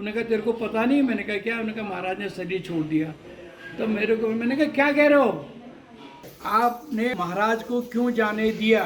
उन्होंने कहा तेरे को पता नहीं? मैंने कहा क्या? उन्होंने कहा महाराज ने शरीर छोड़ दिया। तो मेरे को, मैंने कहा क्या कह रहे हो? आपने महाराज को क्यों जाने दिया?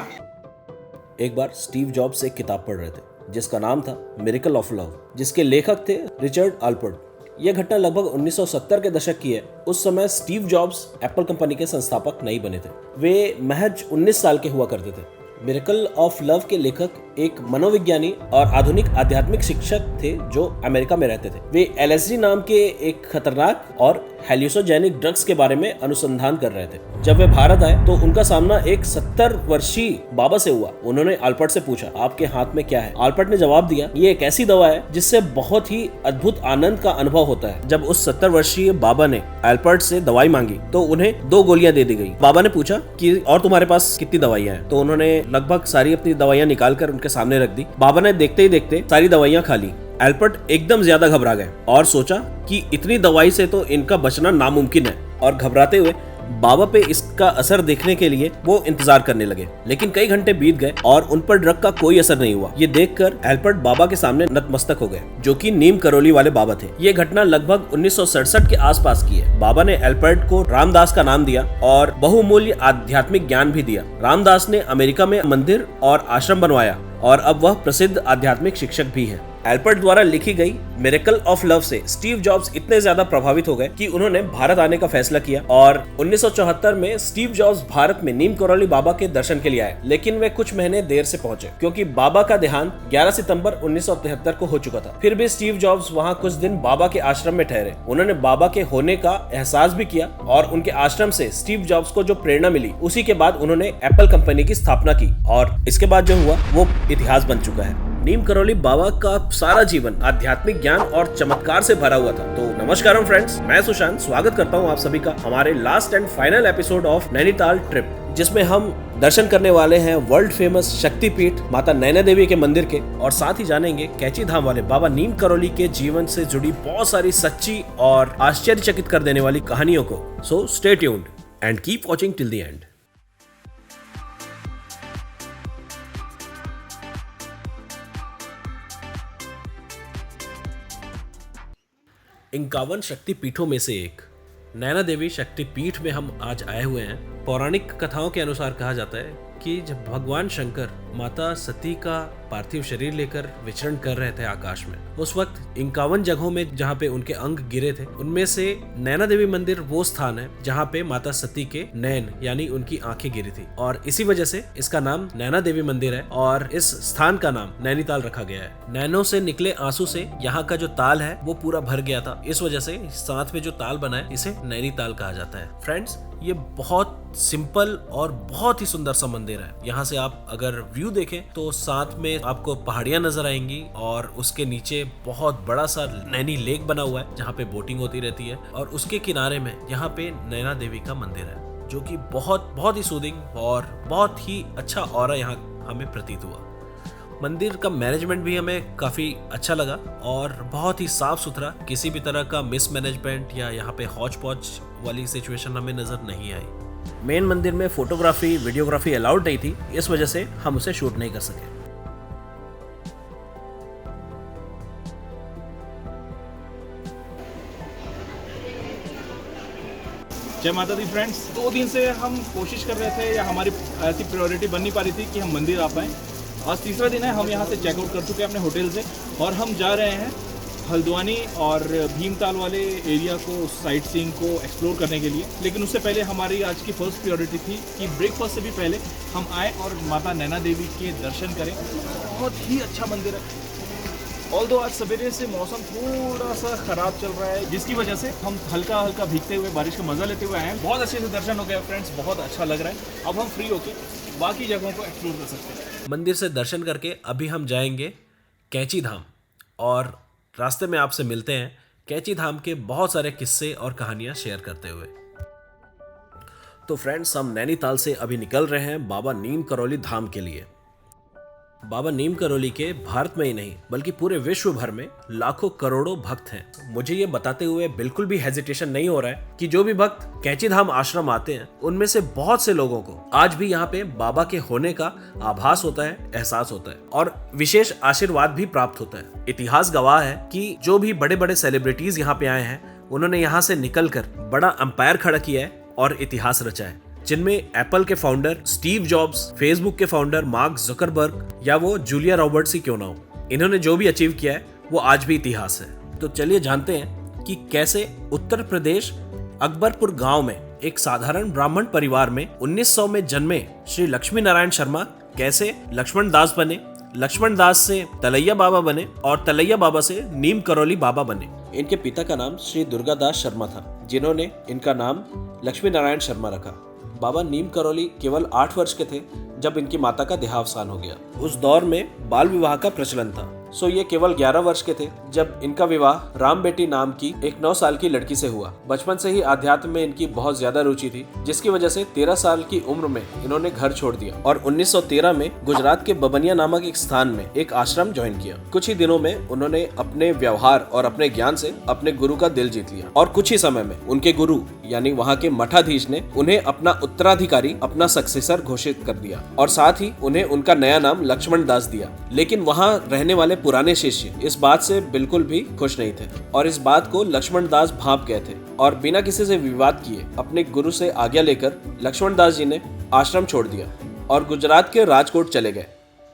एक बार स्टीव जॉब्स एक किताब पढ़ रहे थे जिसका नाम था मिरेकल ऑफ लव, जिसके लेखक थे रिचर्ड आल्पर्ट। यह घटना लगभग 1970 के दशक की है। उस समय स्टीव जॉब्स एप्पल कंपनी के संस्थापक नहीं बने थे। वे महज 19 साल के हुआ करते थे। मिरेकल ऑफ लव के लेखक एक मनोविज्ञानी और आधुनिक आध्यात्मिक शिक्षक थे जो अमेरिका में रहते थे। वे एलएसडी नाम के एक खतरनाक और हेल्यूसिनोजेनिक ड्रग्स के बारे में अनुसंधान कर रहे थे। जब वे भारत आए तो उनका सामना एक 70 वर्षीय बाबा से हुआ। उन्होंने आल्पर्ट से पूछा, आपके हाथ में क्या है? आल्पर्ट ने जवाब दिया, ये एक ऐसी दवा है जिससे बहुत ही अद्भुत आनंद का अनुभव होता है। जब उस 70 वर्षीय बाबा ने आल्पर्ट से दवाई मांगी तो उन्हें 2 गोलियां दे दी गई। बाबा ने पूछा कि और तुम्हारे पास कितनी दवाइयां हैं? तो उन्होंने लगभग सारी अपनी दवाइयां निकालकर उनके सामने रख दी। बाबा ने देखते ही देखते सारी दवाइयां खा ली। आल्पर्ट एकदम ज्यादा घबरा गए और सोचा कि इतनी दवाई से तो इनका बचना नामुमकिन है, और घबराते हुए बाबा पे इसका असर देखने के लिए वो इंतजार करने लगे। लेकिन कई घंटे बीत गए और उन पर ड्रग का कोई असर नहीं हुआ। ये देखकर आल्पर्ट बाबा के सामने नतमस्तक हो गए, जो कि नीम करौली वाले बाबा थे। ये घटना लगभग 1967 के आसपास की है। बाबा ने आल्पर्ट को रामदास का नाम दिया और बहुमूल्य आध्यात्मिक ज्ञान भी दिया। रामदास ने अमेरिका में मंदिर और आश्रम बनवाया और अब वह प्रसिद्ध आध्यात्मिक शिक्षक भी हैं। आल्पर्ट द्वारा लिखी गई मिरेकल ऑफ लव से स्टीव जॉब्स इतने ज्यादा प्रभावित हो गए कि उन्होंने भारत आने का फैसला किया और 1974 में स्टीव जॉब्स भारत में नीम करौली बाबा के दर्शन के लिए आए। लेकिन वे कुछ महीने देर से पहुंचे क्योंकि बाबा का देहांत 11 सितंबर 1973 को हो चुका था। फिर भी स्टीव जॉब्स वहां कुछ दिन बाबा के आश्रम में ठहरे। उन्होंने बाबा के होने का एहसास भी किया और उनके आश्रम से स्टीव जॉब्स को जो प्रेरणा मिली, उसी के बाद उन्होंने एप्पल कंपनी की स्थापना की और इसके बाद जो हुआ वो इतिहास बन चुका है। नीम करौली बाबा का सारा जीवन आध्यात्मिक ज्ञान और चमत्कार से भरा हुआ था। तो नमस्कारम फ्रेंड्स, मैं सुशांत स्वागत करता हूं आप सभी का हमारे last and final episode of Nainital trip, जिसमें हम दर्शन करने वाले हैं वर्ल्ड फेमस शक्तिपीठ माता नैना देवी के मंदिर के, और साथ ही जानेंगे कैची धाम वाले बाबा नीम करौली के जीवन से जुड़ी बहुत सारी सच्ची और आश्चर्यचकित कर देने वाली कहानियों को। So stay tuned and keep watching till the end. इक्यावन शक्तिपीठों में से एक नैना देवी शक्तिपीठ में हम आज आए हुए हैं। पौराणिक कथाओं के अनुसार कहा जाता है कि जब भगवान शंकर माता सती का पार्थिव शरीर लेकर विचरण कर रहे थे आकाश में, उस वक्त 51 जगहों में जहाँ पे उनके अंग गिरे थे, उनमें से नैना देवी मंदिर वो स्थान है जहाँ पे माता सती के नैन यानी उनकी आंखें गिरी थी, और इसी वजह से इसका नाम नैना देवी मंदिर है और इस स्थान का नाम नैनीताल रखा गया है। नैनों से निकले आंसू से यहाँ का जो ताल है वो पूरा भर गया था, इस वजह से साथ में जो ताल बना है इसे नैनीताल कहा जाता है। फ्रेंड्स, ये बहुत सिंपल और बहुत ही सुंदर सा मंदिर है। यहाँ से आप अगर व्यू देखें तो साथ में आपको पहाड़ियां नजर आएंगी और उसके नीचे बहुत बड़ा सा नैनी लेक बना हुआ है जहाँ पे बोटिंग होती रहती है, और उसके किनारे में यहाँ पे नैना देवी का मंदिर है, जो कि बहुत ही सूदिंग और बहुत ही अच्छा ऑरा यहाँ हमें प्रतीत हुआ। मंदिर का मैनेजमेंट भी हमें काफ़ी अच्छा लगा और बहुत ही साफ सुथरा, किसी भी तरह का मिसमैनेजमेंट या यहाँ पे हौच पौच वाली सिचुएशन हमें नज़र नहीं आई। मेन मंदिर में फोटोग्राफी वीडियोग्राफी अलाउड नहीं थी, इस वजह से हम उसे शूट नहीं कर सके। जय माता दी फ्रेंड्स, 2 दिन से हम कोशिश कर रहे थे या हमारी ऐसी प्रायोरिटी बन नहीं पा रही थी कि हम मंदिर आ पाएँ। आज तीसरा दिन है, हम यहाँ से चेकआउट कर चुके हैं अपने होटल से और हम जा रहे हैं हल्द्वानी और भीमताल वाले एरिया को, साइट सीइंग को एक्सप्लोर करने के लिए। लेकिन उससे पहले हमारी आज की फर्स्ट प्रायोरिटी थी कि ब्रेकफास्ट से भी पहले हम आए और माता नैना देवी के दर्शन करें। बहुत ही अच्छा मंदिर है। ऑल्दो आज सवेरे से मौसम थोड़ा सा ख़राब चल रहा है, जिसकी वजह से हम हल्का हल्का भीगते हुए बारिश का मज़ा लेते हुए आए हैं। बहुत अच्छे से दर्शन हो गया फ्रेंड्स, बहुत अच्छा लग रहा है। अब हम फ्री होके बाकी जगहों को एक्सप्लोर कर सकते हैं। मंदिर से दर्शन करके अभी हम जाएंगे कैची धाम, और रास्ते में आपसे मिलते हैं कैची धाम के बहुत सारे किस्से और कहानियां शेयर करते हुए। तो फ्रेंड्स, हम नैनीताल से अभी निकल रहे हैं बाबा नीम करौली धाम के लिए। बाबा नीम करौली के भारत में ही नहीं बल्कि पूरे विश्व भर में लाखों करोड़ों भक्त हैं। मुझे ये बताते हुए बिल्कुल भी हेजिटेशन नहीं हो रहा है कि जो भी भक्त कैंची धाम आश्रम आते हैं उनमें से बहुत से लोगों को आज भी यहाँ पे बाबा के होने का आभास होता है, एहसास होता है और विशेष आशीर्वाद भी प्राप्त होता है। इतिहास गवाह है कि जो भी बड़े बड़े सेलिब्रिटीज यहाँ पे आए हैं उन्होंने यहाँ से निकलकर बड़ा अंपायर खड़ा किया है और इतिहास रचा है, जिनमें एप्पल के फाउंडर स्टीव जॉब्स, फेसबुक के फाउंडर मार्क जुकरबर्ग या वो जूलिया रॉबर्ट्स ही क्यों ना हो, इन्होंने जो भी अचीव किया है वो आज भी इतिहास है। तो चलिए जानते हैं कि कैसे उत्तर प्रदेश अकबरपुर गांव में एक साधारण ब्राह्मण परिवार में 1900 में जन्मे श्री लक्ष्मी नारायण शर्मा कैसे लक्ष्मण दास बने, लक्ष्मण दास से तलैया बाबा बने और तलैया बाबा से नीम करौली बाबा बने। इनके पिता का नाम श्री दुर्गादास शर्मा था, जिन्होंने इनका नाम लक्ष्मी नारायण शर्मा रखा। बाबा नीम करौली केवल 8 वर्ष के थे जब इनकी माता का देहावसान हो गया। उस दौर में बाल विवाह का प्रचलन था, सो ये केवल 11 वर्ष के थे जब इनका विवाह राम बेटी नाम की एक 9 साल की लड़की से हुआ। बचपन से ही आध्यात्म में इनकी बहुत ज्यादा रुचि थी, जिसकी वजह से 13 साल की उम्र में इन्होंने घर छोड़ दिया और 1913 में गुजरात के बबनिया नामक एक स्थान में एक आश्रम ज्वाइन किया। कुछ ही दिनों में उन्होंने अपने व्यवहार और अपने ज्ञान से अपने गुरु का दिल जीत लिया और कुछ ही समय में उनके गुरु यानी वहाँ के मठाधीश ने उन्हें अपना उत्तराधिकारी, अपना सक्सेसर घोषित कर दिया और साथ ही उन्हें उनका नया नाम लक्ष्मण दास दिया। लेकिन वहाँ रहने वाले पुराने शिष्य इस बात से बिल्कुल भी खुश नहीं थे और इस बात को लक्ष्मण दास भांप गए थे और बिना किसी से विवाद किए अपने गुरु से आज्ञा लेकर लक्ष्मण दास जी ने आश्रम छोड़ दिया और गुजरात के राजकोट चले गए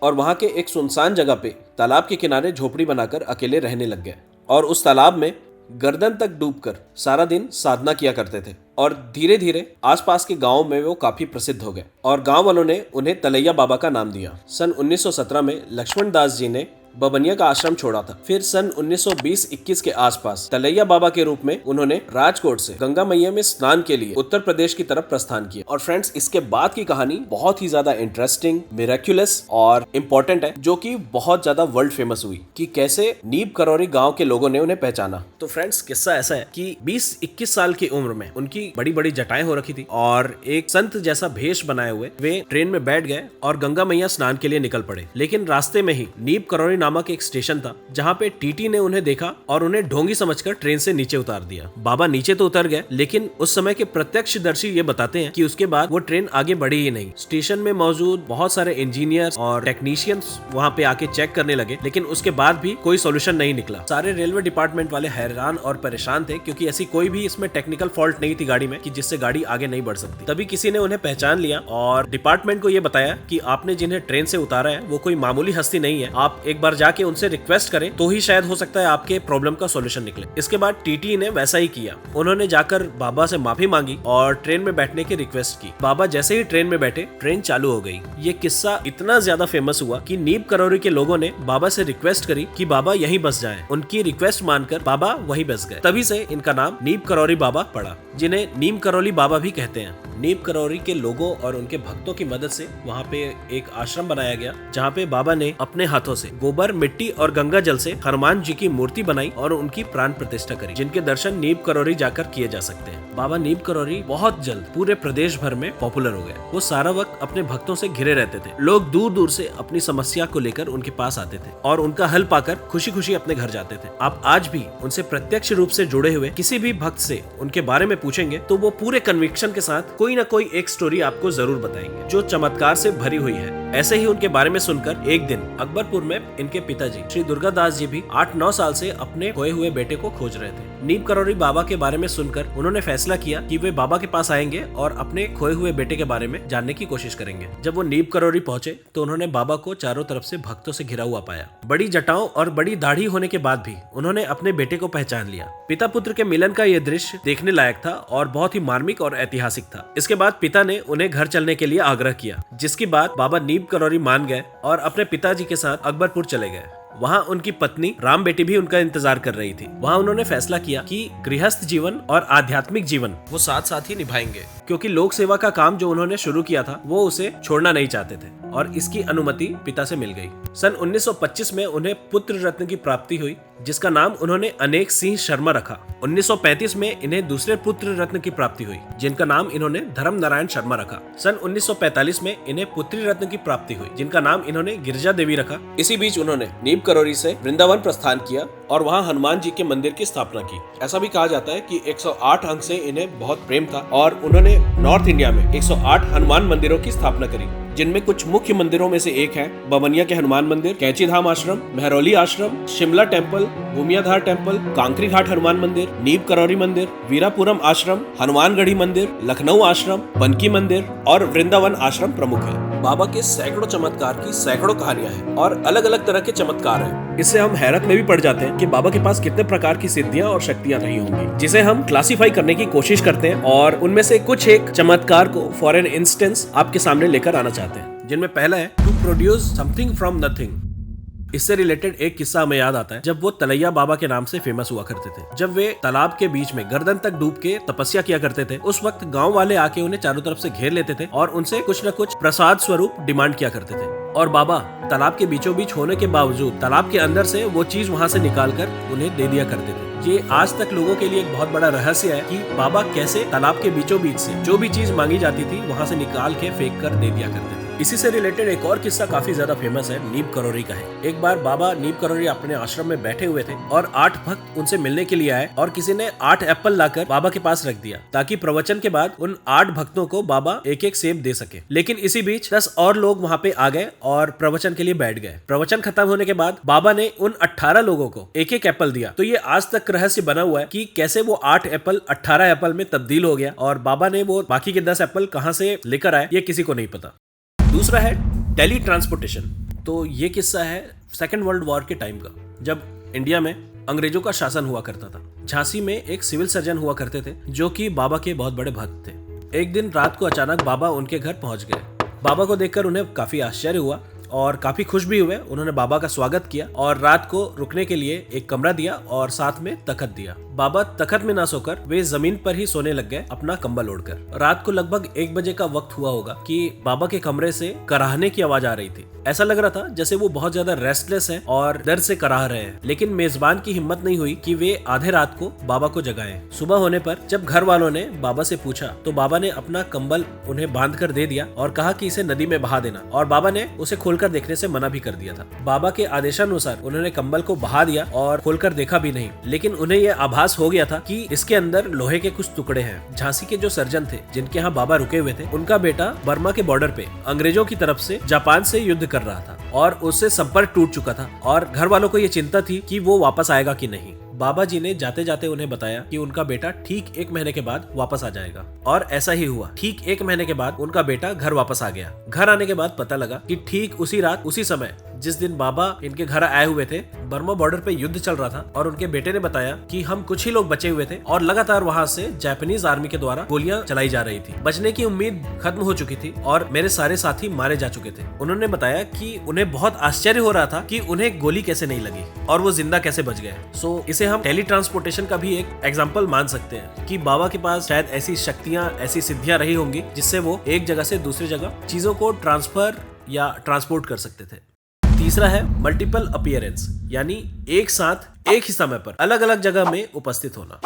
और वहाँ के एक सुनसान जगह पे तालाब के किनारे झोपड़ी बनाकर अकेले रहने लग गए और उस तालाब में गर्दन तक डूबकर सारा दिन साधना किया करते थे और धीरे धीरे आसपास के गांव में वो काफी प्रसिद्ध हो गए और गांव वालों ने उन्हें तलैया बाबा का नाम दिया। सन 1917 में लक्ष्मण दास जी ने बबनिया का आश्रम छोड़ा था। फिर सन 1920-21 के आसपास तलैया बाबा के रूप में उन्होंने राजकोट से गंगा मैया में स्नान के लिए उत्तर प्रदेश की तरफ प्रस्थान किया। और फ्रेंड्स, इसके बाद की कहानी बहुत ही ज्यादा इंटरेस्टिंग, मिरेक्युलस और इम्पोर्टेंट है, जो कि बहुत ज्यादा वर्ल्ड फेमस हुई कि कैसे नीम करौरी गांव के लोगों ने उन्हें पहचाना। तो फ्रेंड्स, किस्सा ऐसा है कि 20-21 साल की उम्र में उनकी बड़ी बड़ी जटाएं हो रखी थी और एक संत जैसा भेष बनाए हुए वे ट्रेन में बैठ गए और गंगा मैया स्नान के लिए निकल पड़े। लेकिन रास्ते में ही नीम करौरी नामक एक स्टेशन था जहाँ पे टीटी ने उन्हें देखा और उन्हें ढोंगी समझकर ट्रेन से नीचे उतार दिया। बाबा नीचे तो उतर गए, लेकिन उस समय के प्रत्यक्षदर्शी ये बताते हैं कि उसके बाद वो ट्रेन आगे बढ़ी ही नहीं। स्टेशन में मौजूद बहुत सारे इंजीनियर्स और टेक्नीशियंस वहाँ पे आके चेक करने लगे, लेकिन उसके बाद भी कोई सोल्यूशन नहीं निकला। सारे रेलवे डिपार्टमेंट वाले हैरान और परेशान थे, क्योंकि ऐसी कोई भी इसमें टेक्निकल फॉल्ट नहीं थी गाड़ी में कि जिससे गाड़ी आगे नहीं बढ़ सकती। तभी किसी ने उन्हें पहचान लिया और डिपार्टमेंट को ये बताया कि आपने जिन्हें ट्रेन से उतारा है वो कोई मामूली हस्ती नहीं है, आप एक बार जाके उनसे रिक्वेस्ट करें तो ही शायद हो सकता है आपके प्रॉब्लम का सॉल्यूशन निकले। इसके बाद टीटी ने वैसा ही किया, उन्होंने जाकर बाबा से माफी मांगी और ट्रेन में बैठने की रिक्वेस्ट की। बाबा जैसे ही ट्रेन में बैठे, ट्रेन चालू हो गई। ये किस्सा इतना ज्यादा फेमस हुआ कि नीम करौरी के लोगों ने बाबा से रिक्वेस्ट करी कि बाबा यहीं बस जाएं। उनकी रिक्वेस्ट मानकर बाबा वहीं बस गए। तभी से इनका नाम नीम करौरी बाबा पड़ा, जिन्हें नीम करौली बाबा भी कहते हैं। नीम करौरी के लोगों और उनके भक्तों की मदद से वहाँ पे एक आश्रम बनाया गया, जहाँ पे बाबा ने अपने हाथों से गोबर, मिट्टी और गंगा जल से हनुमान जी की मूर्ति बनाई और उनकी प्राण प्रतिष्ठा करी, जिनके दर्शन नीम करौरी जाकर किए जा सकते हैं। बाबा नीम करौरी बहुत जल्द पूरे प्रदेश भर में पॉपुलर हो गए। वो सारा वक्त अपने भक्तों से घिरे रहते थे। लोग दूर दूर से अपनी समस्या को लेकर उनके पास आते थे और उनका हल पाकर खुशी खुशी अपने घर जाते थे। आप आज भी उनसे प्रत्यक्ष रूप से जुड़े हुए किसी भी भक्त से उनके बारे में पूछेंगे तो वो पूरे कन्विक्शन के साथ कोई ना कोई एक स्टोरी आपको जरूर बताएंगे, जो चमत्कार से भरी हुई है। ऐसे ही उनके बारे में सुनकर एक दिन अकबरपुर में इनके पिताजी श्री दुर्गादास जी भी 8-9 साल से अपने खोए हुए बेटे को खोज रहे थे। नीम करौरी बाबा के बारे में सुनकर उन्होंने फैसला किया कि वे बाबा के पास आएंगे और अपने खोए हुए बेटे के बारे में जानने की कोशिश करेंगे। जब वो नीम करौरी पहुंचे तो उन्होंने बाबा को चारों तरफ से भक्तों से घिरा हुआ पाया। बड़ी जटाओं और बड़ी दाढ़ी होने के बाद भी उन्होंने अपने बेटे को पहचान लिया। पिता पुत्र के मिलन का यह दृश्य देखने लायक था और बहुत ही मार्मिक और ऐतिहासिक था। इसके बाद पिता ने उन्हें घर चलने के लिए आग्रह किया, जिसकी बात बाबा नीम करौरी मान गए और अपने पिताजी के साथ अकबरपुर चले गए। वहाँ उनकी पत्नी राम बेटी भी उनका इंतजार कर रही थी। वहाँ उन्होंने फैसला किया कि गृहस्थ जीवन और आध्यात्मिक जीवन वो साथ साथ ही निभाएंगे, क्योंकि लोक सेवा का काम जो उन्होंने शुरू किया था वो उसे छोड़ना नहीं चाहते थे और इसकी अनुमति पिता से मिल गई। सन 1925 में उन्हें पुत्र रत्न की प्राप्ति हुई, जिसका नाम उन्होंने अनेक सिंह शर्मा रखा। 1935 में इन्हें दूसरे पुत्र रत्न की प्राप्ति हुई, जिनका नाम इन्होंने धर्म नारायण शर्मा रखा। सन 1945 में इन्हें पुत्री रत्न की प्राप्ति हुई, जिनका नाम इन्होंने गिरिजा देवी रखा। इसी बीच उन्होंने नीम करौरी से वृंदावन प्रस्थान किया और वहाँ हनुमान जी के मंदिर की स्थापना की। ऐसा भी कहा जाता है कि 108 अंक से इन्हें बहुत प्रेम था और उन्होंने नॉर्थ इंडिया में 108 हनुमान मंदिरों की स्थापना करी, जिनमें कुछ मुख्य मंदिरों में से एक है बमनिया के हनुमान मंदिर, कैंची धाम आश्रम, मेहरौली आश्रम, शिमला टेम्पल, भूमियाधार टेम्पल, कांकरी घाट हनुमान मंदिर, नीम करौरी मंदिर, वीरापुरम आश्रम, हनुमानगढ़ी मंदिर, लखनऊ आश्रम, बनकी मंदिर और वृंदावन आश्रम प्रमुख है। बाबा के सैकड़ों चमत्कार की सैकड़ों कहानियां हैं और अलग अलग तरह के चमत्कार हैं। इससे हम हैरत में भी पड़ जाते हैं कि बाबा के पास कितने प्रकार की सिद्धियां और शक्तियां रही होंगी, जिसे हम क्लासिफाई करने की कोशिश करते हैं और उनमें से कुछ एक चमत्कार को फॉर एन इंस्टेंस आपके सामने लेकर आना चाहते हैं, जिनमें पहला है to produce something from nothing. इससे रिलेटेड एक किस्सा हमें याद आता है जब वो तलैया बाबा के नाम से फेमस हुआ करते थे। जब वे तालाब के बीच में गर्दन तक डूब के तपस्या किया करते थे, उस वक्त गांव वाले आके उन्हें चारों तरफ से घेर लेते थे और उनसे कुछ न कुछ प्रसाद स्वरूप डिमांड किया करते थे। और बाबा तालाब के बीचों बीच होने के बावजूद तालाब के अंदर से वो चीज वहां से निकाल कर उन्हें दे दिया करते थे। ये आज तक लोगों के लिए एक बहुत बड़ा रहस्य है कि बाबा कैसे तालाब के बीचों बीच से जो भी चीज मांगी जाती थी वहां से निकाल के फेंक कर दे दिया करते थे। इसी से रिलेटेड एक और किस्सा काफी ज्यादा फेमस है, नीम करौरी का है। एक बार बाबा नीम करौरी अपने आश्रम में बैठे हुए थे और 8 भक्त उनसे मिलने के लिए आए और किसी ने 8 एप्पल लाकर बाबा के पास रख दिया ताकि प्रवचन के बाद उन 8 भक्तों को बाबा एक एक सेब दे सके। लेकिन इसी बीच 10 और लोग वहाँ पे आ गए और प्रवचन के लिए बैठ गए। प्रवचन खत्म होने के बाद बाबा ने उन 18 लोगों को एक एक एप्पल दिया। तो ये आज तक रहस्य बना हुआ है कि कैसे वो 8 एप्पल 18 एप्पल में तब्दील हो गया और बाबा ने वो बाकी के 10 एप्पल कहाँ से लेकर आए ये किसी को नहीं पता। दूसरा है टेली ट्रांसपोर्टेशन। तो ये किस्सा है सेकेंड वर्ल्ड वॉर के टाइम का, जब इंडिया में अंग्रेजों का शासन हुआ करता था। झांसी में एक सिविल सर्जन हुआ करते थे जो कि बाबा के बहुत बड़े भक्त थे। एक दिन रात को अचानक बाबा उनके घर पहुंच गए। बाबा को देखकर उन्हें काफी आश्चर्य हुआ और काफी खुश भी हुए। उन्होंने बाबा का स्वागत किया और रात को रुकने के लिए एक कमरा दिया और साथ में तखत दिया। बाबा तखत में ना सोकर वे जमीन पर ही सोने लग गए अपना कंबल ओढ़कर। रात को लगभग 1 बजे का वक्त हुआ होगा कि बाबा के कमरे से कराहने की आवाज आ रही थी। ऐसा लग रहा था जैसे वो बहुत ज्यादा रेस्टलेस हैं और दर्द से कराह रहे हैं। लेकिन मेजबान की हिम्मत नहीं हुई कि वे आधे रात को बाबा को जगाएं। सुबह होने पर जब घर वालों ने बाबा से पूछा तो बाबा ने अपना कंबल उन्हें बांध कर दे दिया और कहा कि इसे नदी में बहा देना, और बाबा ने उसे खोलकर देखने से मना भी कर दिया था। बाबा के आदेशानुसार उन्होंने कंबल को बहा दिया और खोलकर देखा भी नहीं, लेकिन उन्हें यह आभास हो गया था कि इसके अंदर लोहे के कुछ टुकड़े हैं। झांसी के जो सर्जन थे जिनके यहाँ बाबा रुके हुए थे, उनका बेटा बर्मा के बॉर्डर पे अंग्रेजों की तरफ से जापान से युद्ध कर रहा था और उससे संपर्क टूट चुका था और घर वालों को ये चिंता थी कि वो वापस आएगा कि नहीं। बाबा जी ने जाते जाते उन्हें बताया कि उनका बेटा ठीक 1 महीने के बाद वापस आ जाएगा, और ऐसा ही हुआ। ठीक 1 महीने के बाद उनका बेटा घर वापस आ गया। घर आने के बाद पता लगा कि ठीक उसी रात उसी समय जिस दिन बाबा इनके घर आए हुए थे, बर्मा बॉर्डर पे युद्ध चल रहा था और उनके बेटे ने बताया कि हम कुछ ही लोग बचे हुए थे और लगातार वहाँ से जापानीज आर्मी के द्वारा गोलियां चलाई जा रही थी। बचने की उम्मीद खत्म हो चुकी थी और मेरे सारे साथी मारे जा चुके थे। उन्होंने बताया कि उन्हें बहुत आश्चर्य हो रहा था कि उन्हें गोली कैसे नहीं लगी और वो जिंदा कैसे बच गए। सो इसे हम टेली ट्रांसपोर्टेशन का भी एक एग्जाम्पल मान सकते हैं कि बाबा के पास शायद ऐसी शक्तियां, ऐसी सिद्धियां रही होंगी जिससे वो एक जगह से दूसरी जगह चीजों को ट्रांसफर या ट्रांसपोर्ट कर सकते थे। तीसरा है मल्टीपल अपीयरेंस, यानी एक साथ एक ही समय पर अलग अलग जगह में उपस्थित होना।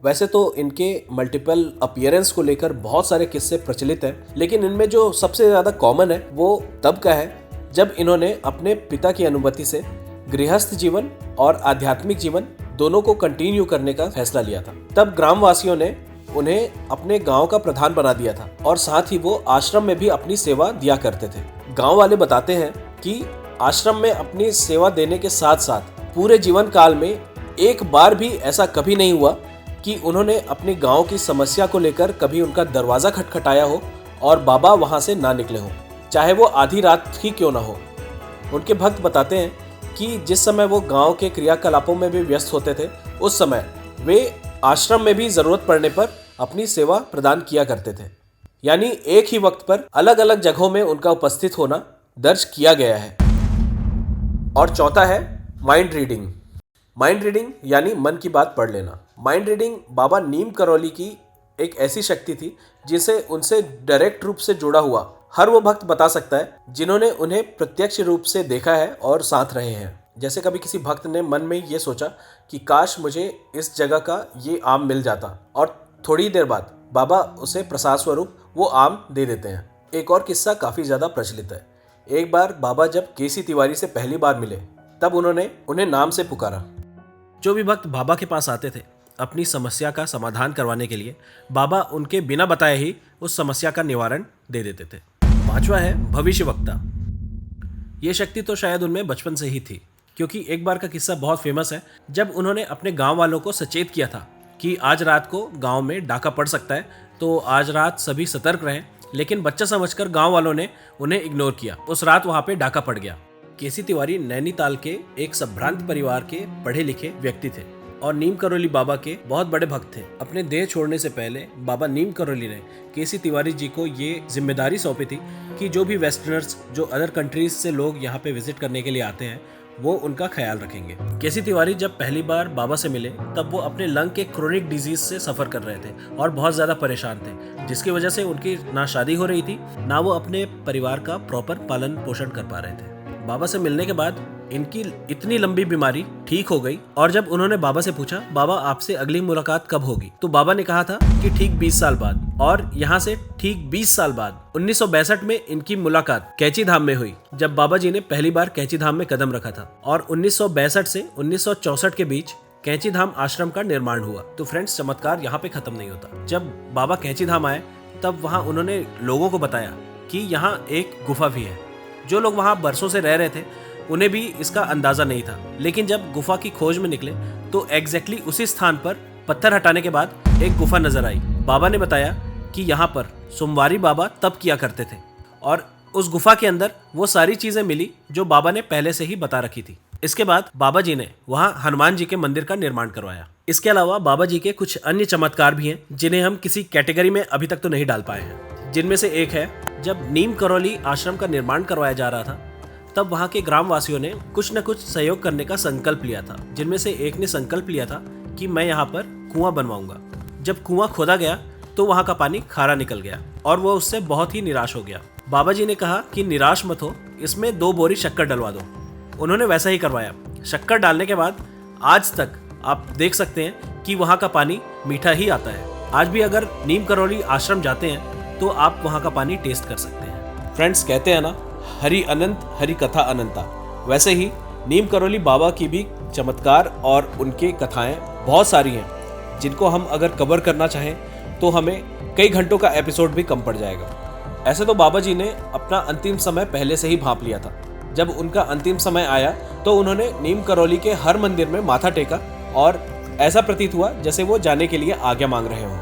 वैसे तो इनके मल्टीपल अपीयरेंस को लेकर बहुत सारे किस्से प्रचलित हैं, लेकिन इनमें जो सबसे ज्यादा कॉमन है वो तब का है जब इन्होंने अपने पिता की अनुमति से गृहस्थ जीवन और आध्यात्मिक जीवन दोनों को कंटिन्यू करने का फैसला लिया था। तब ग्रामवासियों ने उन्हें अपने गांव का प्रधान बना दिया था और साथ ही वो आश्रम में भी अपनी सेवा दिया करते थे। गांव वाले बताते हैं कि आश्रम में अपनी सेवा देने के साथ साथ पूरे जीवन काल में एक बार भी ऐसा कभी नहीं हुआ कि उन्होंने अपने गांव की समस्या को लेकर कभी उनका दरवाजा खटखटाया हो और बाबा वहां से ना निकले हों, चाहे वो आधी रात ही क्यों ना हो। उनके भक्त बताते हैं कि जिस समय वो गांव के क्रियाकलापों में भी व्यस्त होते थे, उस समय वे आश्रम में भी जरूरत पड़ने पर अपनी सेवा प्रदान किया करते थे। यानी एक ही वक्त पर अलग अलग जगहों में उनका उपस्थित होना दर्ज किया गया है। और चौथा है माइंड रीडिंग। माइंड रीडिंग यानी मन की बात पढ़ लेना। माइंड रीडिंग बाबा नीम करौली की एक ऐसी शक्ति थी जिसे उनसे डायरेक्ट रूप से जुड़ा हुआ हर वो भक्त बता सकता है जिन्होंने उन्हें प्रत्यक्ष रूप से देखा है और साथ रहे हैं। जैसे कभी किसी भक्त ने मन में ये सोचा कि काश मुझे इस जगह का ये आम मिल जाता, और थोड़ी देर बाद बाबा उसे प्रसाद स्वरूप वो आम दे देते हैं। एक और किस्सा काफ़ी ज़्यादा प्रचलित है। एक बार बाबा जब केसी तिवारी से पहली बार मिले तब उन्होंने उन्हें नाम से पुकारा। जो भी भक्त बाबा के पास आते थे अपनी समस्या का समाधान करवाने के लिए, बाबा उनके बिना बताए ही उस समस्या का निवारण दे देते थे। पांचवा है भविष्यवक्ता। ये शक्ति तो शायद उनमें बचपन से ही थी, क्योंकि एक बार का किस्सा बहुत फेमस है जब उन्होंने अपने गांव वालों को सचेत किया था कि आज रात को गांव में डाका पड़ सकता है, तो आज रात सभी सतर्क रहें। लेकिन बच्चा समझकर गांव वालों ने उन्हें इग्नोर किया। उस रात वहां पे डाका पड़ गया। केसी तिवारी नैनीताल के एक संभ्रांत परिवार के पढ़े लिखे व्यक्ति थे और नीम करौली बाबा के बहुत बड़े भक्त थे। अपने देह छोड़ने से पहले बाबा नीम करौली ने केसी तिवारी जी को ये जिम्मेदारी सौंपी थी कि जो भी वेस्टर्नर्स, जो अदर कंट्रीज से लोग यहाँ पे विजिट करने के लिए आते हैं, वो उनका ख्याल रखेंगे। केसी तिवारी जब पहली बार बाबा से मिले तब वो अपने लंग के क्रोनिक डिजीज से सफर कर रहे थे और बहुत ज्यादा परेशान थे, जिसकी वजह से उनकी ना शादी हो रही थी, ना वो अपने परिवार का प्रॉपर पालन पोषण कर पा रहे थे। बाबा से मिलने के बाद इनकी इतनी लंबी बीमारी ठीक हो गई, और जब उन्होंने बाबा से पूछा, बाबा आपसे अगली मुलाकात कब होगी, तो बाबा ने कहा था कि ठीक 20 साल बाद। और यहाँ से ठीक 20 साल बाद 1962 में इनकी मुलाकात कैची धाम में हुई, जब बाबा जी ने पहली बार कैची धाम में कदम रखा था। और 1962 से 1964 के बीच कैची धाम आश्रम का निर्माण हुआ। तो फ्रेंड्स, चमत्कार यहाँ पे खत्म नहीं होता। जब बाबा कैची धाम आए तब वहाँ उन्होंने लोगों को बताया कि यहाँ एक गुफा भी है। जो लोग वहाँ बरसों से रह रहे थे उन्हें भी इसका अंदाजा नहीं था, लेकिन जब गुफा की खोज में निकले तो एग्जैक्टली उसी स्थान पर पत्थर हटाने के बाद एक गुफा नजर आई। बाबा ने बताया कि यहाँ पर सोमवारी बाबा तप किया करते थे, और उस गुफा के अंदर वो सारी चीजें मिली जो बाबा ने पहले से ही बता रखी थी। इसके बाद बाबा जी ने वहाँ हनुमान जी के मंदिर का निर्माण करवाया। इसके अलावा बाबा जी के कुछ अन्य चमत्कार भी हैं जिन्हें हम किसी कैटेगरी में अभी तक तो नहीं डाल पाए हैं। जिनमें से एक है, जब नीम करौली आश्रम का निर्माण करवाया जा रहा था तब वहाँ के ग्रामवासियों ने कुछ न कुछ सहयोग करने का संकल्प लिया था। जिनमें से एक ने संकल्प लिया था कि मैं यहाँ पर कुआं बनवाऊंगा। जब कुआं खोदा गया तो वहाँ का पानी खारा निकल गया और वो उससे बहुत ही निराश हो गया। बाबा जी ने कहा कि निराश मत हो, इसमें 2 बोरी शक्कर डलवा दो। उन्होंने वैसा ही करवाया। शक्कर डालने के बाद आज तक आप देख सकते हैं कि वहाँ का पानी मीठा ही आता है। आज भी अगर नीम करौली आश्रम जाते हैं तो आप वहाँ का पानी टेस्ट कर सकते हैं। फ्रेंड्स, कहते हैं ना, हरि अनंत हरि कथा अनंता। वैसे ही नीम करौली बाबा की भी चमत्कार और उनके कथाएं बहुत सारी हैं, जिनको हम अगर कवर करना चाहें तो हमें कई घंटों का एपिसोड भी कम पड़ जाएगा। ऐसे तो बाबा जी ने अपना अंतिम समय पहले से ही भांप लिया था। जब उनका अंतिम समय आया तो उन्होंने नीम करौली के हर मंदिर में माथा टेका और ऐसा प्रतीत हुआ जैसे वो जाने के लिए आज्ञा मांग रहे हों,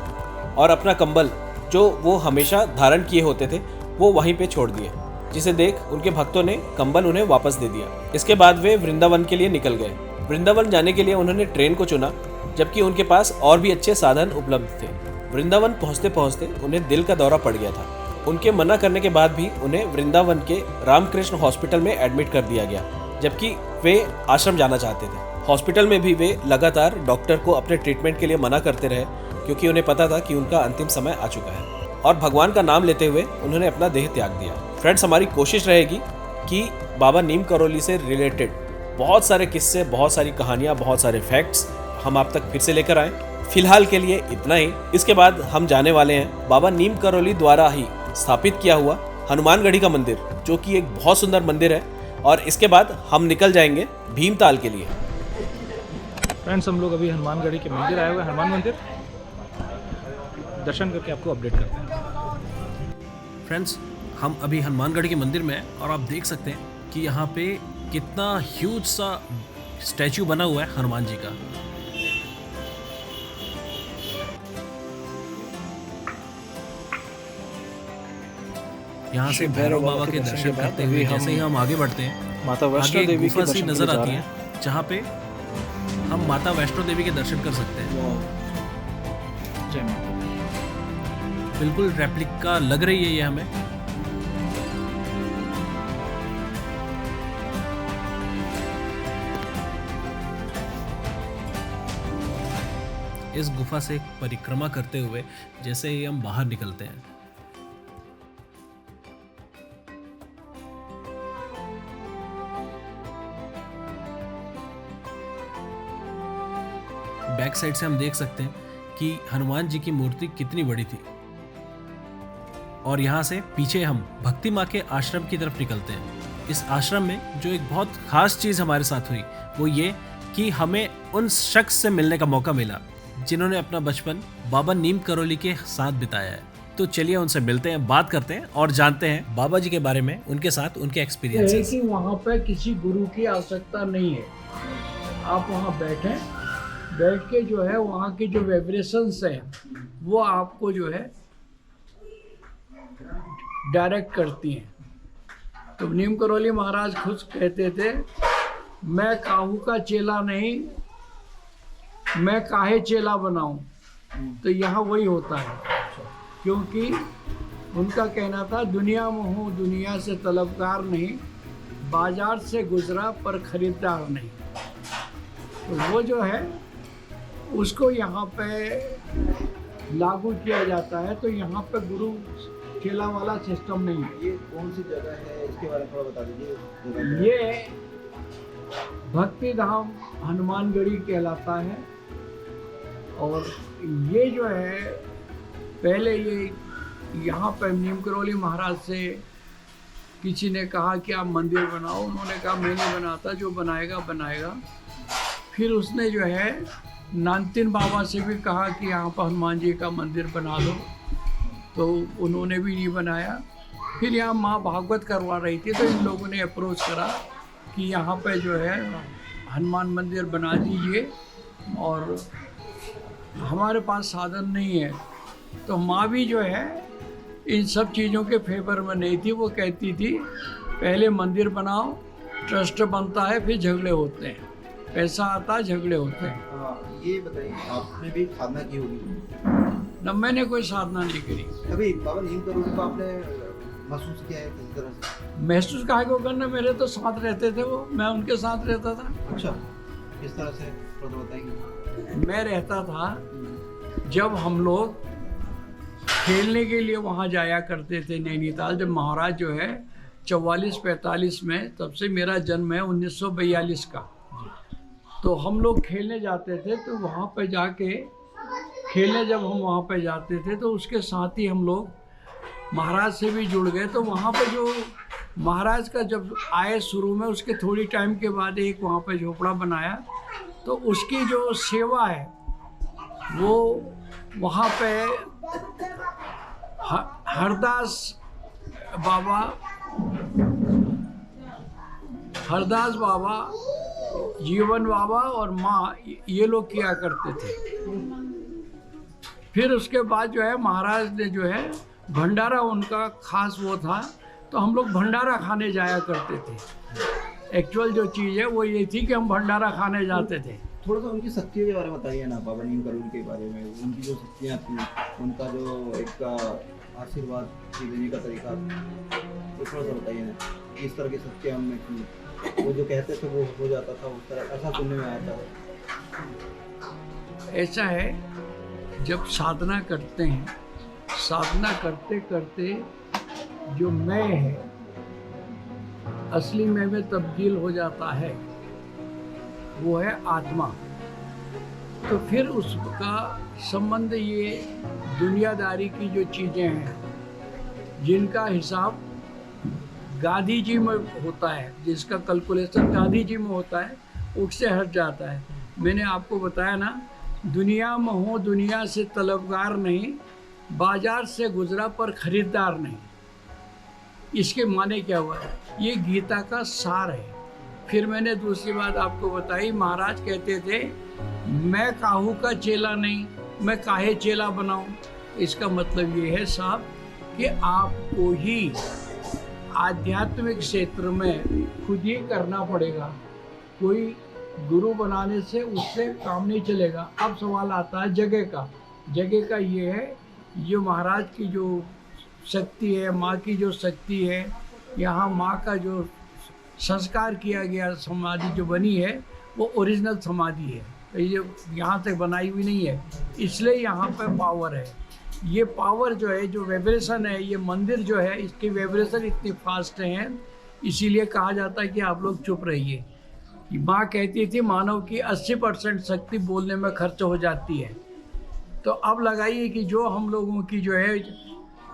और अपना कंबल जो वो हमेशा धारण किए होते थे वो वहीं पे छोड़ दिए, जिसे देख उनके भक्तों ने कंबल उन्हें वापस दे दिया। इसके बाद वे वृंदावन के लिए निकल गए। वृंदावन जाने के लिए उन्होंने ट्रेन को चुना, जबकि उनके पास और भी अच्छे साधन उपलब्ध थे। वृंदावन पहुंचते पहुंचते उन्हें दिल का दौरा पड़ गया था। उनके मना करने के बाद भी उन्हें वृंदावन के रामकृष्ण हॉस्पिटल में एडमिट कर दिया गया, जबकि वे आश्रम जाना चाहते थे। हॉस्पिटल में भी वे लगातार डॉक्टर को अपने ट्रीटमेंट के लिए मना करते रहे, क्योंकि उन्हें पता था कि उनका अंतिम समय आ चुका है, और भगवान का नाम लेते हुए उन्होंने अपना देह त्याग दिया। फ्रेंड्स, हमारी कोशिश रहेगी कि बाबा नीम करौली से रिलेटेड बहुत सारे किस्से, बहुत सारी कहानियाँ, बहुत सारे फैक्ट्स हम आप तक फिर से लेकर आएँ। फिलहाल के लिए इतना ही। इसके बाद हम जाने वाले हैं बाबा नीम करौली द्वारा ही स्थापित किया हुआ हनुमानगढ़ी का मंदिर, जो कि एक बहुत सुंदर मंदिर है, और इसके बाद हम निकल जाएंगे भीमताल के लिए। फ्रेंड्स, हम लोग अभी हनुमानगढ़ी के मंदिर आए हुए हैं, हनुमान मंदिर। दर्शन करके आपको अपडेट करते हैं। फ्रेंड्स, हम अभी हनुमानगढ़ी के मंदिर में हैं और आप देख सकते हैं कि यहाँ पे कितना ह्यूज सा स्टैचू बना हुआ है हनुमान जी का। यहाँ से भैरव बाबा के दर्शन करते हुए जैसे ही हम आगे बढ़ते हैं, माता वैष्णो आगे देवी गुफा के सी दर्शन नजर के लिए आती जा है, जहाँ पे हम माता वैष्णो देवी के दर्शन कर सकते हैं। जय माता। बिल्कुल रेप्लिका लग रही है ये हमें। इस गुफा से एक परिक्रमा करते हुए जैसे ही हम बाहर निकलते हैं। बैक साइड से हम देख सकते हैं कि हनुमान जी की मूर्ति कितनी बड़ी थी। और यहाँ से पीछे हम भक्ति माँ के आश्रम की तरफ निकलते हैं। इस आश्रम में जो एक बहुत खास चीज़ हमारे साथ हुई वो ये कि हमें उन शख्स से मिलने का मौका मिला जिन्होंने अपना बचपन बाबा नीम करोली के साथ बिताया है। तो चलिए उनसे मिलते हैं, बात करते हैं और जानते हैं बाबा जी के बारे में, उनके साथ उनके एक्सपीरियंसेस। कि वहाँ पे किसी गुरु की आवश्यकता नहीं है। आप वहाँ बैठ के जो है वहाँ की जो वाइब्रेशंस है वो आपको जो है डायरेक्ट करती हैं। तो नीम करोली महाराज खुद कहते थे, मैं काहू का चेला नहीं, मैं काहे चेला बनाऊं। तो यहाँ वही होता है, क्योंकि उनका कहना था दुनिया में हूँ, दुनिया से तलबगार नहीं, बाजार से गुजरा पर खरीदार नहीं। तो वो जो है उसको यहाँ पे लागू किया जाता है। तो यहाँ पे गुरु चेला वाला सिस्टम नहीं है। ये कौन सी जगह है, इसके बारे में थोड़ा बता दीजिए। ये भक्ति धाम हनुमानगढ़ी कहलाता है। और ये जो है पहले ये यहाँ पर नीम करोली महाराज से किसी ने कहा कि आप मंदिर बनाओ। उन्होंने कहा मैं नहीं बनाता, जो बनाएगा बनाएगा। फिर उसने जो है नानतीन बाबा से भी कहा कि यहाँ पर हनुमान जी का मंदिर बना दो, तो उन्होंने भी नहीं बनाया। फिर यहाँ माँ भागवत करवा रही थी, तो इन लोगों ने अप्रोच करा कि यहाँ पे जो है हनुमान मंदिर बना दीजिए, और हमारे पास साधन नहीं है। तो माँ भी जो है इन सब चीज़ों के फेवर में नहीं थी। वो कहती थी पहले मंदिर बनाओ, ट्रस्ट बनता है, फिर झगड़े होते हैं, पैसा आता है, झगड़े होते हैं। ये बताइए, आपने भी साधना की होगी? न, मैंने कोई साधना नहीं करी। कभी बाबा नीम करोली को आपने महसूस किया है किसी तरह से? महसूस काहे को करना, मेरे तो साथ रहते थे वो, मैं उनके साथ रहता था। अच्छा, किस तरह से थोड़ा बताएंगे? मैं रहता था जब हम लोग खेलने के लिए वहाँ जाया करते थे नैनीताल। जब महाराज जो है 44-45 में, तब से मेरा जन्म है 1942 का। तो हम लोग खेलने जाते थे, तो वहाँ पे जाके खेलने जब हम वहाँ पे जाते थे तो उसके साथ ही हम लोग महाराज से भी जुड़ गए। तो वहाँ पे जो महाराज का जब आए शुरू में, उसके थोड़ी टाइम के बाद एक वहाँ पे झोपड़ा बनाया, तो उसकी जो सेवा है वो वहाँ पे हरदास बाबा, जीवन बाबा और माँ, ये लोग किया करते थे। फिर उसके बाद जो है महाराज ने जो है भंडारा, उनका खास वो था, तो हम लोग भंडारा खाने जाया करते थे। एक्चुअल जो चीज़ है वो ये थी कि हम भंडारा खाने जाते थे। थोड़ा सा उनकी शक्तियों के बारे में बताइए ना, बाबा नीम करोली के बारे में। उनकी जो शक्तियाँ थी, उनका जो एक आशीर्वाद देने का तरीका, तो थोड़ा सा बताइए ना, किस तरह की शक्तियाँ उनमें थी। वो जो कहते थे वो हो जाता था, उस तरह ऐसा सुनने में आया था। ऐसा है, जब साधना करते हैं, साधना करते करते जो मैं है असली मैं में तब्दील हो जाता है, वो है आत्मा। तो फिर उसका संबंध ये दुनियादारी की जो चीज़ें हैं, जिनका हिसाब गांधी जी में होता है, जिसका कैलकुलेशन गांधी जी में होता है, उससे हट जाता है। मैंने आपको बताया ना, दुनिया में हूँ, दुनिया से तलबगार नहीं, बाजार से गुजरा पर खरीदार नहीं। इसके माने क्या हुआ है? ये गीता का सार है। फिर मैंने दूसरी बात आपको बताई, महाराज कहते थे मैं काहू का चेला नहीं, मैं काहे चेला बनाऊं। इसका मतलब ये है साहब कि आपको ही आध्यात्मिक क्षेत्र में खुद ही करना पड़ेगा। कोई गुरु बनाने से उससे काम नहीं चलेगा। अब सवाल आता है जगह का। जगह का ये है, ये महाराज की जो शक्ति है, माँ की जो शक्ति है, यहाँ माँ का जो संस्कार किया गया समाधि जो बनी है, वो ओरिजिनल समाधि है। ये यहाँ तक बनाई हुई नहीं है, इसलिए यहाँ पे पावर है। ये पावर जो है, जो वाइब्रेशन है, ये मंदिर जो है, इसकी वाइब्रेशन इतनी फास्ट है, इसीलिए कहा जाता है कि आप लोग चुप रहिए। माँ कहती थी मानव की 80% शक्ति बोलने में खर्च हो जाती है। तो अब लगाइए कि जो हम लोगों की जो है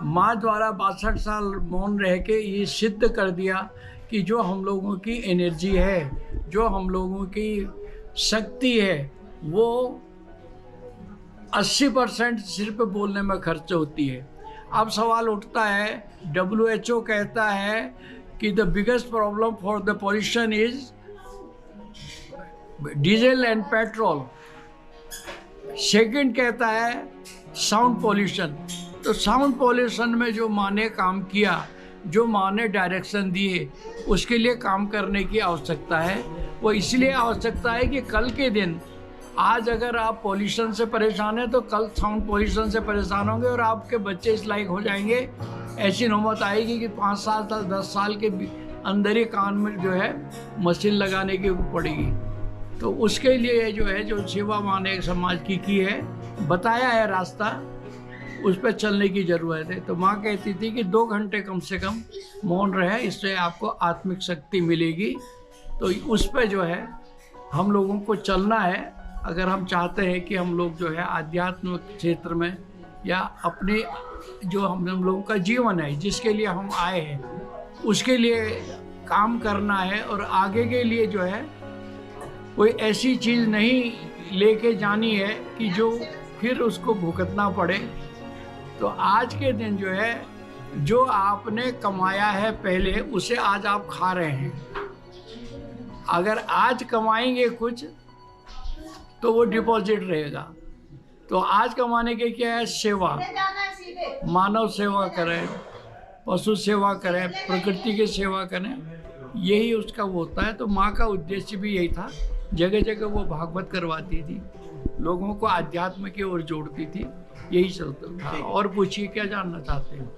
माँ द्वारा 62 साल मौन रह के ये सिद्ध कर दिया कि जो हम लोगों की एनर्जी है, जो हम लोगों की शक्ति है, वो 80% सिर्फ बोलने में खर्च होती है। अब सवाल उठता है, WHO कहता है कि the biggest problem for the pollution is diesel and petrol. Second कहता है साउंड पॉल्यूशन। तो साउंड पॉल्यूशन में जो माँ ने काम किया, जो माँ ने डायरेक्शन दिए, उसके लिए काम करने की आवश्यकता है। वो इसलिए आवश्यकता है कि कल के दिन, आज अगर आप पॉल्यूशन से परेशान हैं तो कल साउंड पॉल्यूशन से परेशान होंगे और आपके बच्चे इस लायक हो जाएंगे, ऐसी नौबत आएगी कि 5 साल 10 साल के अंदर ही कान में जो है मशीन लगाने की पड़ेगी। तो उसके लिए जो है, जो सेवा माँ ने समाज की है, बताया है रास्ता, उस पर चलने की ज़रूरत है। तो माँ कहती थी कि 2 घंटे कम से कम मौन रहे, इससे आपको आत्मिक शक्ति मिलेगी। तो उस पर जो है हम लोगों को चलना है, अगर हम चाहते हैं कि हम लोग जो है आध्यात्मिक क्षेत्र में या अपने जो हम लोगों का जीवन है, जिसके लिए हम आए हैं, उसके लिए काम करना है और आगे के लिए जो है कोई ऐसी चीज़ नहीं लेके जानी है कि जो फिर उसको भुगतना पड़े। तो आज के दिन जो है, जो आपने कमाया है पहले, उसे आज आप खा रहे हैं। अगर आज कमाएंगे कुछ तो वो डिपॉजिट रहेगा। तो आज कमाने के क्या है? सेवा, मानव सेवा करें, पशु सेवा करें, प्रकृति की सेवा करें, यही उसका वो होता है। तो माँ का उद्देश्य भी यही था। जगह जगह वो भागवत करवाती थी, लोगों को अध्यात्म की ओर जोड़ती थी, यही चलता था। और पूछिए क्या जानना चाहते हैं?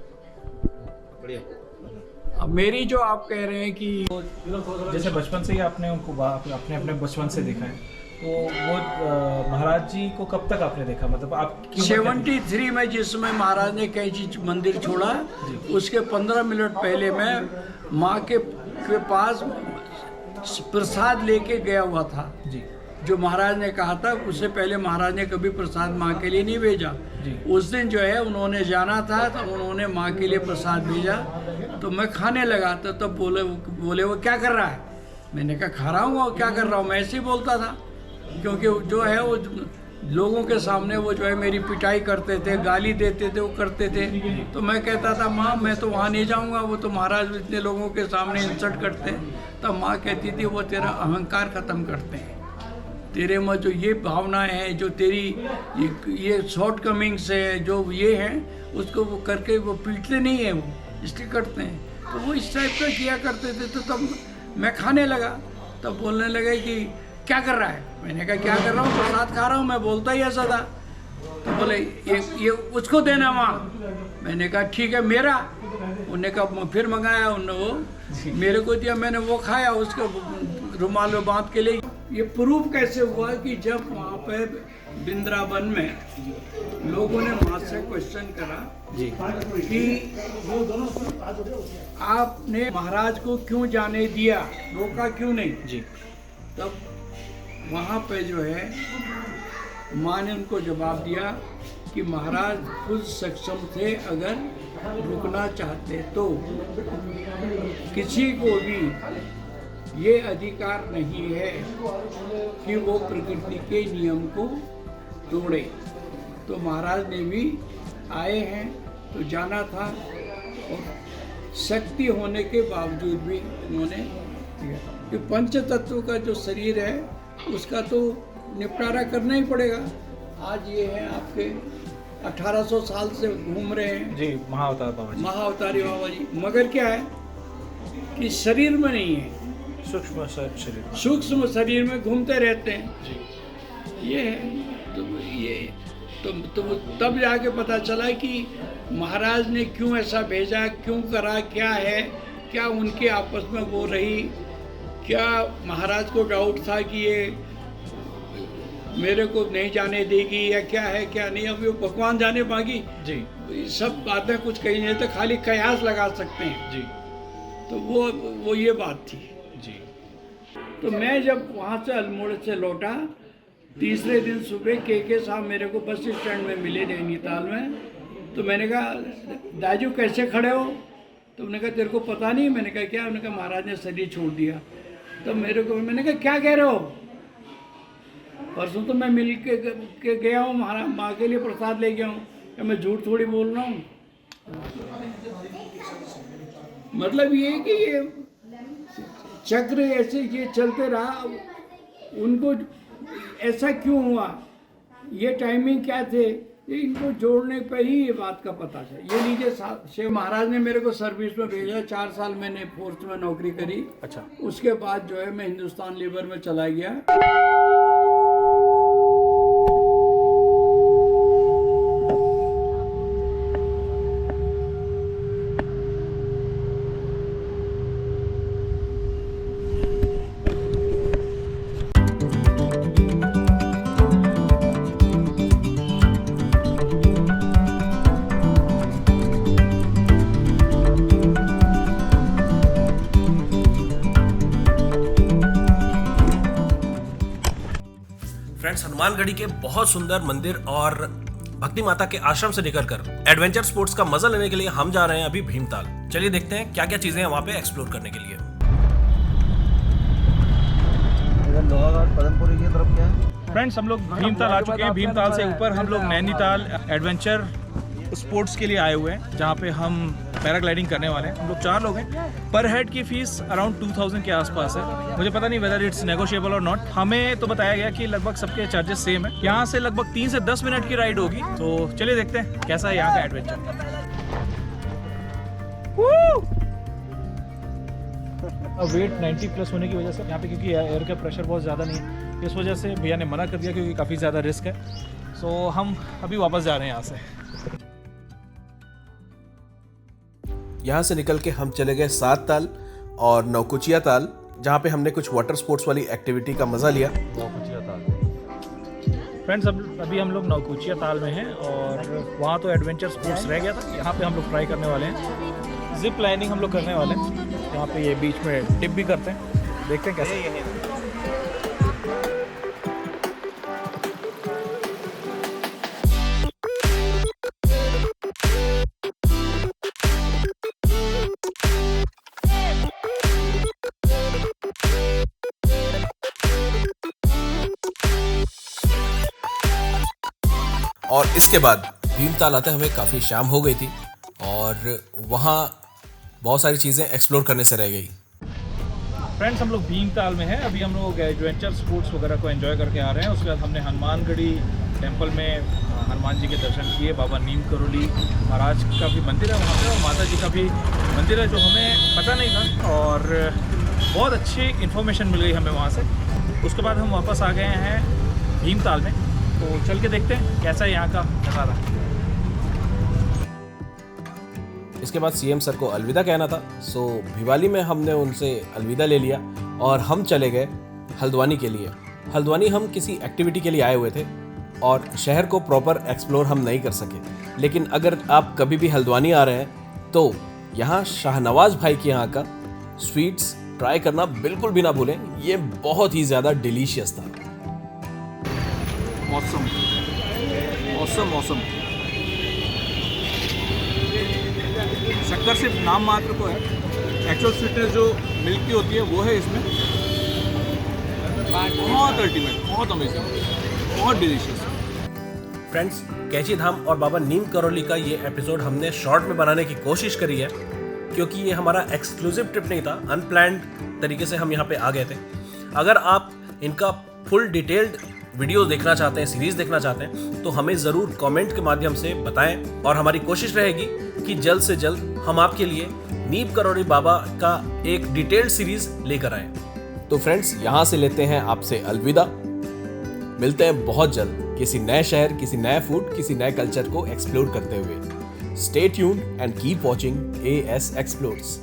अब मेरी जो आप कह रहे हैं कि जैसे बचपन से ही आपने उनको अपने बचपन से देखा है, तो वो महाराज जी को कब तक आपने देखा? मतलब आप 73 में जिस समय महाराज ने कैंची मंदिर छोड़ा, उसके 15 मिनट पहले मैं माँ के पास प्रसाद लेके गया हुआ था जी। जो महाराज ने कहा था, उससे पहले महाराज ने कभी प्रसाद माँ के लिए नहीं भेजा। उस दिन जो है उन्होंने जाना था, तो उन्होंने माँ के लिए प्रसाद भेजा। तो मैं खाने लगा, तो तब बोले वो क्या कर रहा है? मैंने कहा खा रहा हूँ। और क्या कर रहा हूँ? मैं ऐसे ही बोलता था, क्योंकि जो है वो लोगों के सामने वो जो है मेरी पिटाई करते थे, गाली देते थे, वो करते थे। तो मैं कहता था माँ मैं तो वहाँ नहीं जाऊँगा, वो तो महाराज इतने लोगों के सामने इंसल्ट करते हैं। तब माँ कहती थी वो तेरा अहंकार ख़त्म करते हैं, तेरे में जो ये भावनाएं हैं, जो तेरी ये शॉर्ट कमिंग्स है, जो ये हैं, उसको वो करके वो पीटते नहीं हैं, वो इसलिए करते हैं। तो वो इस टाइप का किया करते थे। तो तब मैं खाने लगा, तब बोलने लगे कि क्या कर रहा है? मैंने कहा क्या कर रहा हूँ? प्रसाद खा रहा हूँ। मैं बोलता ही ऐसा था। तो बोले ये उसको देना माँ। मैंने कहा ठीक है मेरा। उन्होंने कहा फिर मंगाया, उन्होंने वो मेरे को दिया, मैंने वो खाया, उसको रुमाल में बांध के लिए। ये प्रूफ कैसे हुआ कि जब वहाँ पे वृंदावन में लोगों ने माँ से क्वेश्चन करा कि आपने महाराज को क्यों जाने दिया, रोका क्यों नहीं जी? तब वहाँ पे जो है माँ ने उनको जवाब दिया कि महाराज खुद सक्षम थे, अगर रुकना चाहते तो किसी को भी ये अधिकार नहीं है कि वो प्रकृति के नियम को तोड़े। तो महाराज ने भी आए हैं तो जाना था, और शक्ति होने के बावजूद भी उन्होंने किया कि पंच तत्व का जो शरीर है उसका तो निपटारा करना ही पड़ेगा। आज ये है आपके 1800 साल से घूम रहे हैं जी महाअवतार बाबा जी, महाअवतारी बाबा जी, मगर क्या है कि शरीर में नहीं है, सूक्ष्म शरीर में घूमते रहते हैं जी। ये है तो तब जाके पता चला कि महाराज ने क्यों ऐसा भेजा, क्यों करा, क्या है, क्या उनके आपस में वो रही, क्या महाराज को डाउट था कि ये मेरे को नहीं जाने देगी या क्या है क्या नहीं, अब वो भगवान जाने बाकी जी सब बातें कुछ कही नहीं तो खाली कयास लगा सकते हैं। जी तो वो ये बात थी। जी। तो मैं जब वहाँ से अल्मोड़ा से लौटा, तीसरे दिन सुबह के साहब मेरे को बस स्टैंड में मिले नैनीताल में। तो मैंने कहा दाजू कैसे खड़े हो? तो उन्होंने कहा तेरे को पता नहीं? मैंने कहा क्या? उन्होंने कहा महाराज ने शरीर छोड़ दिया। तो मैंने कहा क्या कह रहे हो? परसों तो मैं मिल के गया हूँ, महाराज माँ के लिए प्रसाद ले गया हूँ, मैं झूठ थोड़ी बोल रहा हूँ। मतलब ये कि ये चक्र ऐसे ये चलते रहा, उनको ऐसा क्यों हुआ, ये टाइमिंग क्या थे, ये इनको जोड़ने पे ही ये बात का पता चला। ये लीजिए शिव महाराज ने मेरे को सर्विस में भेजा, 4 साल मैंने फोर्स में नौकरी करी। अच्छा। उसके बाद जो है मैं हिंदुस्तान लीवर में चला गया। फ्रेंड्स, हनुमानगढ़ी के बहुत सुंदर मंदिर और भक्ति माता के आश्रम से निकलकर एडवेंचर स्पोर्ट्स का मजा लेने के लिए हम जा रहे हैं अभी भीमताल। चलिए देखते हैं क्या क्या चीजें हैं वहाँ पे एक्सप्लोर करने के लिए। इधर लोहाघाट पदमपुरी की तरफ क्या है? फ्रेंड्स, हम लोग भीमताल आ चुके हैं। भीमताल से ऊपर हम लोग नैनीताल एडवेंचर स्पोर्ट्स के लिए आए हुए हैं, जहाँ पे हम पैराग्लाइडिंग करने वाले हैं। हम लोग 4 लोग हैं। पर हेड की फीस अराउंड 2000 के आसपास है। मुझे पता नहीं वेदर इट्स नेगोशिएबल और नॉट। हमें तो बताया गया कि लगभग सबके चार्जेस सेम है। यहाँ से लगभग 3 से 10 मिनट की राइड होगी। तो चलिए देखते हैं कैसा है यहाँ का एडवेंचर। वेट 90 प्लस होने की वजह से यहाँ पे, क्योंकि एयर का प्रेशर बहुत ज़्यादा नहीं है, इस वजह से भैया ने मना कर दिया क्योंकि काफ़ी ज़्यादा रिस्क है। सो हम अभी वापस जा रहे हैं यहाँ से। यहाँ से निकल के हम चले गए 7 ताल और नौकुचिया ताल, जहाँ पे हमने कुछ वाटर स्पोर्ट्स वाली एक्टिविटी का मजा लिया। फ्रेंड्स, अभी हम लोग नौकुचिया ताल में हैं और वहाँ तो एडवेंचर स्पोर्ट्स रह गया था। यहाँ पे हम लोग ट्राई करने वाले हैं, जिप लाइनिंग हम लोग करने वाले हैं। यहाँ पे ये बीच में टिप भी करते हैं, देखते हैं कैसे। और इसके बाद भीमताल आते हमें काफ़ी शाम हो गई थी और वहाँ बहुत सारी चीज़ें एक्सप्लोर करने से रह गई। फ्रेंड्स, हम लोग भीमताल में हैं। अभी हम लोग एडवेंचर स्पोर्ट्स वगैरह को एंजॉय करके आ रहे हैं। उसके बाद हमने हनुमानगढ़ी टेम्पल में हनुमान जी के दर्शन किए। बाबा नीम करोली महाराज का भी मंदिर है वहाँ पे और माता जी का भी मंदिर है, जो हमें पता नहीं था और बहुत अच्छी इन्फॉर्मेशन मिल गई हमें वहाँ से। उसके बाद हम वापस आ गए हैं भीमताल में। तो चल के देखते हैं कैसा है यहाँ का नज़ारा। इसके बाद सीएम सर को अलविदा कहना था, सो भिवाली में हमने उनसे अलविदा ले लिया और हम चले गए हल्द्वानी के लिए। हल्द्वानी हम किसी एक्टिविटी के लिए आए हुए थे और शहर को प्रॉपर एक्सप्लोर हम नहीं कर सके। लेकिन अगर आप कभी भी हल्द्वानी आ रहे हैं तो यहाँ शाहनवाज भाई के यहाँ का स्वीट्स ट्राई करना बिल्कुल भी ना भूलें। ये बहुत ही ज़्यादा डिलीशियस था। मौसम शक्कर सिर्फ नाम मात्र को है, एक्चुअल स्वीटनेस जो मिल्क की होती है वो है इसमें। बहुत अल्टीमेट, बहुत अमेजिंग, बहुत डिलीशियस। फ्रेंड्स, कैची धाम और बाबा नीम करोली का ये एपिसोड हमने शॉर्ट में बनाने की कोशिश करी है, क्योंकि ये हमारा एक्सक्लूसिव ट्रिप नहीं था। अनप्लैंड तरीके से हम यहाँ पे आ गए थे। अगर आप इनका फुल डिटेल्ड वीडियो देखना चाहते हैं, सीरीज देखना चाहते हैं, तो हमें ज़रूर कमेंट के माध्यम से बताएं और हमारी कोशिश रहेगी कि जल्द से जल्द हम आपके लिए नीम करोली बाबा का एक डिटेल्ड सीरीज लेकर आएं। तो फ्रेंड्स, यहाँ से लेते हैं आपसे अलविदा। मिलते हैं बहुत जल्द किसी नए शहर, किसी नए फूड, किसी नए कल्चर को एक्सप्लोर करते हुए। Stay tuned and keep watching AS Explores।